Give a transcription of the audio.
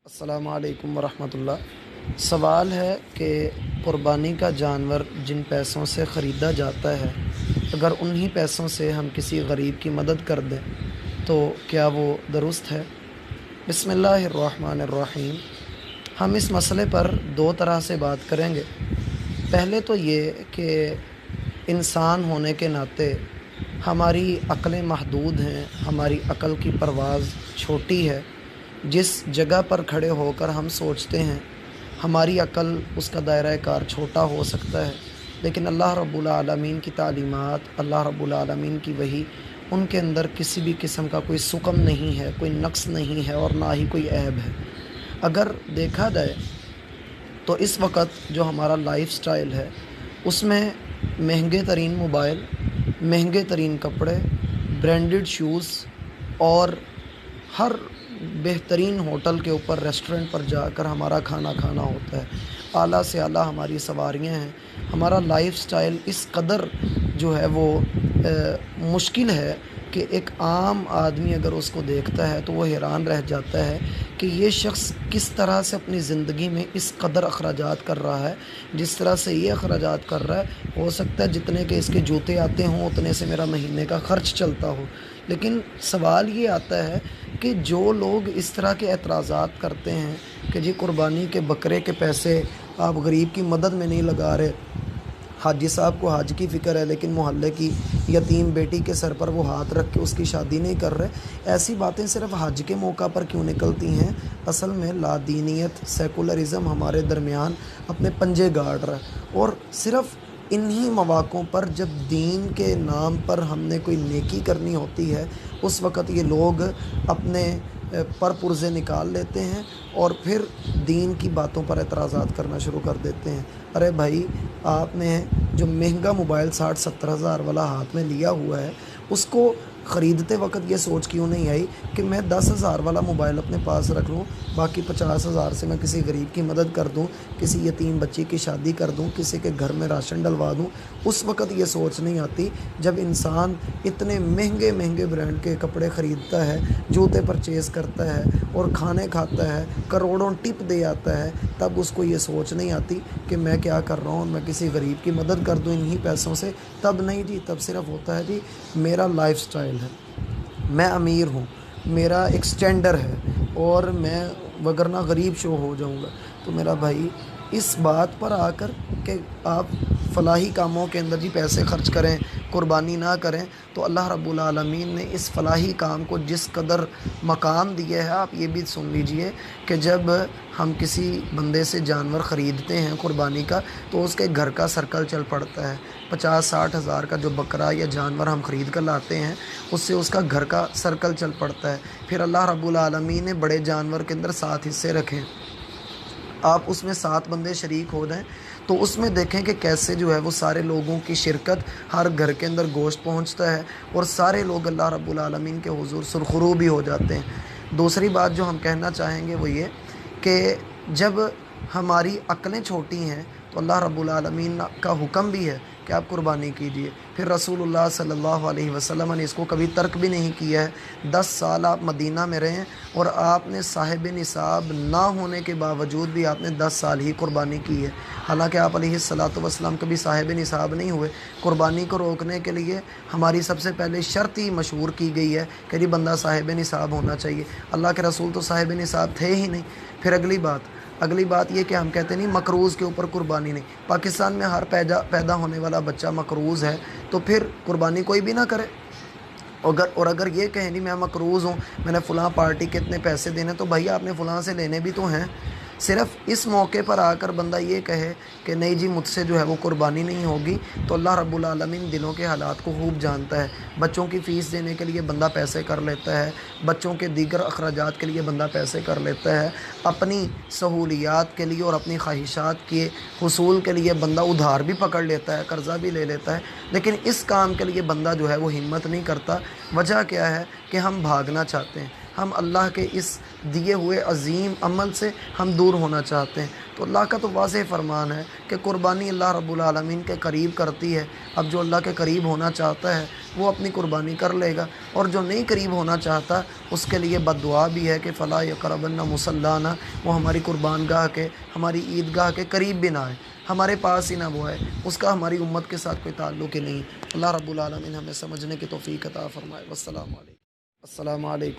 السلام علیکم ورحمۃ اللہ۔ سوال ہے کہ قربانی کا جانور جن پیسوں سے خریدا جاتا ہے، اگر انہی پیسوں سے ہم کسی غریب کی مدد کر دیں تو کیا وہ درست ہے؟ بسم اللہ الرحمن الرحیم۔ ہم اس مسئلے پر دو طرح سے بات کریں گے۔ پہلے تو یہ کہ انسان ہونے کے ناطے ہماری عقلیں محدود ہیں، ہماری عقل کی پرواز چھوٹی ہے۔ جس جگہ پر کھڑے ہو کر ہم سوچتے ہیں، ہماری عقل اس کا دائرہ کار چھوٹا ہو سکتا ہے، لیکن اللہ رب العالمین کی تعلیمات، اللہ رب العالمین کی وحی، ان کے اندر کسی بھی قسم کا کوئی سقم نہیں ہے، کوئی نقص نہیں ہے اور نہ ہی کوئی عیب ہے۔ اگر دیکھا جائے تو اس وقت جو ہمارا لائف سٹائل ہے، اس میں مہنگے ترین موبائل، مہنگے ترین کپڑے، برانڈڈ شوز اور ہر بہترین ہوٹل کے اوپر، ریسٹورنٹ پر جا کر ہمارا کھانا کھانا ہوتا ہے۔ اعلیٰ سے اعلیٰ ہماری سواریاں ہیں۔ ہمارا لائف سٹائل اس قدر جو ہے وہ مشکل ہے کہ ایک عام آدمی اگر اس کو دیکھتا ہے تو وہ حیران رہ جاتا ہے کہ یہ شخص کس طرح سے اپنی زندگی میں اس قدر اخراجات کر رہا ہے۔ جس طرح سے یہ اخراجات کر رہا ہے، ہو سکتا ہے جتنے کہ اس کے جوتے آتے ہوں اتنے سے میرا مہینے کا خرچ چلتا ہو۔ لیکن سوال یہ آتا ہے کہ جو لوگ اس طرح کے اعتراضات کرتے ہیں کہ جی قربانی کے بکرے کے پیسے آپ غریب کی مدد میں نہیں لگا رہے، حاجی صاحب کو حج کی فکر ہے لیکن محلے کی یتیم بیٹی کے سر پر وہ ہاتھ رکھ کے اس کی شادی نہیں کر رہے، ایسی باتیں صرف حج کے موقع پر کیوں نکلتی ہیں؟ اصل میں لادینیت، سیکولرزم ہمارے درمیان اپنے پنجے گاڑ رہا ہے، اور صرف انہی مواقعوں پر جب دین کے نام پر ہم نے کوئی نیکی کرنی ہوتی ہے، اس وقت یہ لوگ اپنے پرزے نکال لیتے ہیں اور پھر دین کی باتوں پر اعتراضات کرنا شروع کر دیتے ہیں۔ ارے بھائی، آپ نے جو مہنگا موبائل 60-70 ہزار والا ہاتھ میں لیا ہوا ہے، اس کو خریدتے وقت یہ سوچ کیوں نہیں آئی کہ میں 10,000 والا موبائل اپنے پاس رکھ لوں، باقی 50,000 سے میں کسی غریب کی مدد کر دوں، کسی یتیم بچی کی شادی کر دوں، کسی کے گھر میں راشن ڈلوا دوں؟ اس وقت یہ سوچ نہیں آتی جب انسان اتنے مہنگے مہنگے برانڈ کے کپڑے خریدتا ہے، جوتے پرچیز کرتا ہے اور کھانے کھاتا ہے، کروڑوں ٹپ دے آتا ہے، تب اس کو یہ سوچ نہیں آتی کہ میں کیا کر رہا ہوں، میں کسی غریب کی مدد کر دوں انہی پیسوں سے؟ تب نہیں جی، تب صرف ہوتا ہے جی میرا لائف سٹائل ہے، میں امیر ہوں، میرا ایک سٹینڈر ہے اور میں وگرنہ غریب شو ہو جاؤں گا۔ تو میرا بھائی، اس بات پر آ کر کہ آپ فلاحی کاموں کے اندر جی پیسے خرچ کریں، قربانی نہ کریں، تو اللہ رب العالمین نے اس فلاحی کام کو جس قدر مقام دیا ہے، آپ یہ بھی سن لیجئے کہ جب ہم کسی بندے سے جانور خریدتے ہیں قربانی کا، تو اس کے گھر کا سرکل چل پڑتا ہے۔ 50-60 ہزار کا جو بکرا یا جانور ہم خرید کر لاتے ہیں، اس سے اس کا گھر کا سرکل چل پڑتا ہے۔ پھر اللہ رب العالمین نے بڑے جانور کے اندر 7 حصے رکھیں، آپ اس میں 7 بندے شریک ہو جائیں تو اس میں دیکھیں کہ کیسے جو ہے وہ سارے لوگوں کی شرکت، ہر گھر کے اندر گوشت پہنچتا ہے اور سارے لوگ اللہ رب العالمین کے حضور سرخرو بھی ہو جاتے ہیں۔ دوسری بات جو ہم کہنا چاہیں گے وہ یہ کہ جب ہماری عقلیں چھوٹی ہیں تو اللہ رب العالمین کا حکم بھی ہے کہ آپ قربانی کیجئے۔ پھر رسول اللہ صلی اللہ علیہ وسلم نے اس کو کبھی ترک بھی نہیں کیا ہے۔ 10 سال آپ مدینہ میں رہیں اور آپ نے صاحب نصاب نہ ہونے کے باوجود بھی آپ نے 10 سال ہی قربانی کی ہے، حالانکہ آپ علیہ الصلاۃ والسلام کبھی صاحب نصاب نہیں ہوئے۔ قربانی کو روکنے کے لیے ہماری سب سے پہلے شرط ہی مشہور کی گئی ہے کہ جی بندہ صاحب نصاب ہونا چاہیے۔ اللہ کے رسول تو صاحب نصاب تھے ہی نہیں۔ پھر اگلی بات یہ کہ ہم کہتے نہیں مقروض کے اوپر قربانی نہیں۔ پاکستان میں ہر پیدا ہونے والا بچہ مقروض ہے، تو پھر قربانی کوئی بھی نہ کرے۔ اور اگر یہ کہیں نہیں میں مقروض ہوں، میں نے فلاں پارٹی کے اتنے پیسے دینے، تو بھائی آپ نے فلاں سے لینے بھی تو ہیں۔ صرف اس موقع پر آ کر بندہ یہ کہے کہ نہیں جی مجھ سے جو ہے وہ قربانی نہیں ہوگی، تو اللہ رب العالمین دلوں کے حالات کو خوب جانتا ہے۔ بچوں کی فیس دینے کے لیے بندہ پیسے کر لیتا ہے، بچوں کے دیگر اخراجات کے لیے بندہ پیسے کر لیتا ہے، اپنی سہولیات کے لیے اور اپنی خواہشات کے حصول کے لیے بندہ ادھار بھی پکڑ لیتا ہے، قرضہ بھی لے لیتا ہے، لیکن اس کام کے لیے بندہ جو ہے وہ ہمت نہیں کرتا۔ وجہ کیا ہے کہ ہم بھاگنا چاہتے ہیں، ہم اللہ کے اس دیے ہوئے عظیم عمل سے ہم دور ہونا چاہتے ہیں۔ تو اللہ کا تو واضح فرمان ہے کہ قربانی اللہ رب العالمین کے قریب کرتی ہے۔ اب جو اللہ کے قریب ہونا چاہتا ہے وہ اپنی قربانی کر لے گا، اور جو نہیں قریب ہونا چاہتا اس کے لیے بد دعا بھی ہے کہ فلا یقربن مصلانا، وہ ہماری قربان گاہ کے، ہماری عید گاہ کے قریب بھی نہ آئے، ہمارے پاس ہی نہ وہ ہے، اس کا ہماری امت کے ساتھ کوئی تعلق ہی نہیں۔ اللہ رب العالمین ہمیں سمجھنے کی توفیق عطا فرمائے۔ السلام علیکم۔